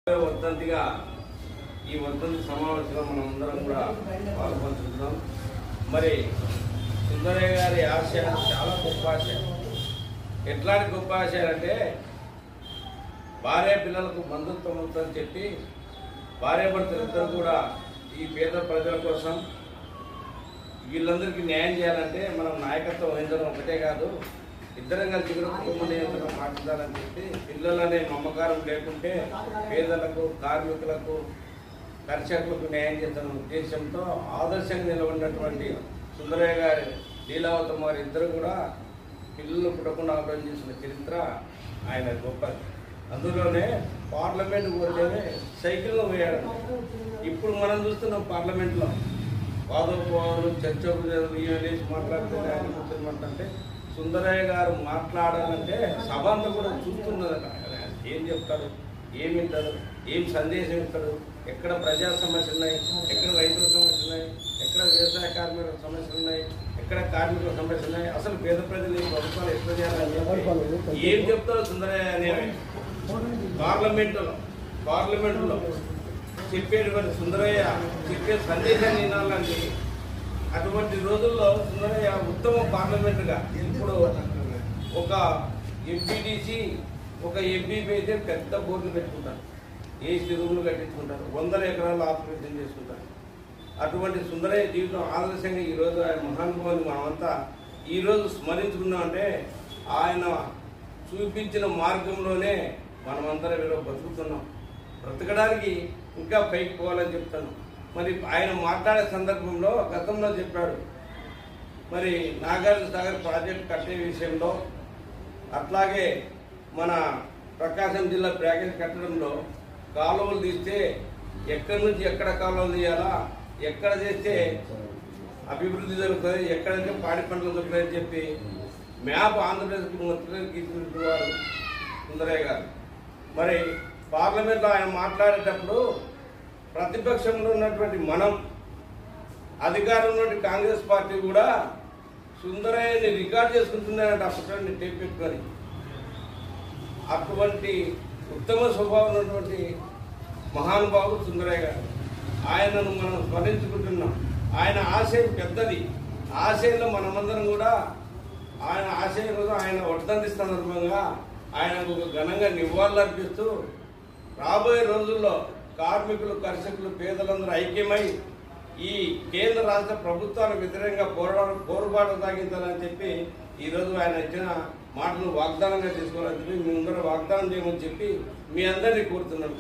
వర్ధంతిగా ఈ వర్ధంతి సమావేశంలో మనం అందరం కూడా పాల్పంచుకుంటున్నాం. మరి సుందరయ్య గారి ఆశయాలు చాలా గొప్ప ఆశయం. ఎట్లాంటి గొప్ప ఆశయాలంటే భార్య పిల్లలకు బంధుత్వం ఉంటుందని చెప్పి భార్యాభర్తలిద్దరూ కూడా ఈ పేద ప్రజల కోసం వీళ్ళందరికీ న్యాయం చేయాలంటే మనం నాయకత్వం వహించడం ఒకటే కాదు, ఇద్దరం కలిసి కూడా కుటుంబ నియంత్రణ పాటించాలని చెప్పి పిల్లలనే మమకారం లేకుంటే పేదలకు, కార్మికులకు, కర్షకులకు న్యాయం చేస్తున్న ఉద్దేశంతో ఆదర్శంగా నిలబడినటువంటి సుందరయ్య గారి, లీలావతమ్మ గారి ఇద్దరు కూడా పిల్లలు పుట్టకుండా ఆపరేషన్ చేసిన చరిత్ర ఆయన గొప్పది. అందులోనే పార్లమెంట్ పోతేనే సైకిల్లో పోయాడు. ఇప్పుడు మనం చూస్తున్నాం పార్లమెంట్లో వాదోపవాదులు, చర్చలు వేసి మాట్లాడుతుంటే సుందరయ్య గారు మాట్లాడాలంటే సభ అంతా కూడా చూస్తున్నదట. ఏం చెప్తాడు, ఏమి వింటాడు, ఏం సందేశం ఇస్తాడు, ఎక్కడ ప్రజా సమస్యలు ఉన్నాయి, ఎక్కడ రైతుల సమస్యలు ఉన్నాయి, ఎక్కడ వ్యవసాయ కార్మికుల సమస్యలు ఉన్నాయి, ఎక్కడ కార్మికుల సమస్యలు ఉన్నాయి, అసలు పేద ప్రజలు ఈ ప్రభుత్వాలు ఎట్లా చేయాలని ఏం చెప్తారో సుందరయ్య అనేవి పార్లమెంటులో చెప్పేటువంటి సుందరయ్య చెప్పే సందేశాన్ని వినాలంటే అటువంటి రోజుల్లో సుందరయ్య ఉత్తమ పార్లమెంటుగా ఇప్పుడు ఒక ఎంపీటీసీ, ఒక ఎంపీపీ అయితే పెద్ద బోర్డులు పెట్టుకుంటారు, ఏసీ రూములు కట్టించుకుంటారు, 100 ఎకరాలు ఆపరేషన్ చేసుకుంటారు. అటువంటి సుందరయ్య జీవితం ఆదర్శంగా ఈరోజు ఆయన మహానుభావుని మనమంతా ఈరోజు స్మరించుకున్నామంటే ఆయన చూపించిన మార్గంలోనే మనమందరం ఈరోజు బతుకుతున్నాం. బ్రతకడానికి ఇంకా పైకి పోవాలని చెప్తాను. మరి ఆయన మాట్లాడే సందర్భంలో గతంలో చెప్పాడు, మరి నాగార్జున సాగర్ ప్రాజెక్టు కట్టే విషయంలో, అట్లాగే మన ప్రకాశం జిల్లా ప్యాకేజ్ కట్టడంలో కాలువలు తీస్తే ఎక్కడి నుంచి ఎక్కడ కాలువలు తీయాలా, ఎక్కడ చేస్తే అభివృద్ధి జరుగుతుంది, ఎక్కడైతే పాడి పంటలు దొరుకుతాయని చెప్పి మ్యాప్ ఆంధ్రప్రదేశ్కి మొత్తం గీసినవారు సుందరయ్య గారు. మరి పార్లమెంట్లో ఆయన మాట్లాడేటప్పుడు ప్రతిపక్షంలో ఉన్నటువంటి మనం, అధికారంలో కాంగ్రెస్ పార్టీ కూడా సుందరయ్యని రికార్డ్ చేసుకుంటున్నారంట అప్పటి టేప్ పెట్టుకొని. అటువంటి ఉత్తమ స్వభావం ఉన్నటువంటి మహానుభావుడు సుందరయ్య గారు. ఆయనను మనం స్మరించుకుంటున్నాం. ఆయన ఆశయం పెద్దది. ఆశయంలో మనమందరం కూడా ఆయన ఆశయం కోసం ఆయన వర్ధంతి సందర్భంగా ఆయనకు ఘనంగా నివాళులర్పిస్తూ రాబోయే రోజుల్లో కార్మికులు, కర్షకులు, పేదలందరూ ఐక్యమై ఈ కేంద్ర రాష్ట్ర ప్రభుత్వాలకు వ్యతిరేకంగా పోరుబాటు సాగించాలని చెప్పి ఈరోజు ఆయన ఇచ్చిన మాటను వాగ్దానంగా తీసుకోవాలని చెప్పి మీ ముందర వాగ్దానం చేయమని చెప్పి మీ అందరినీ కోరుతున్నాను.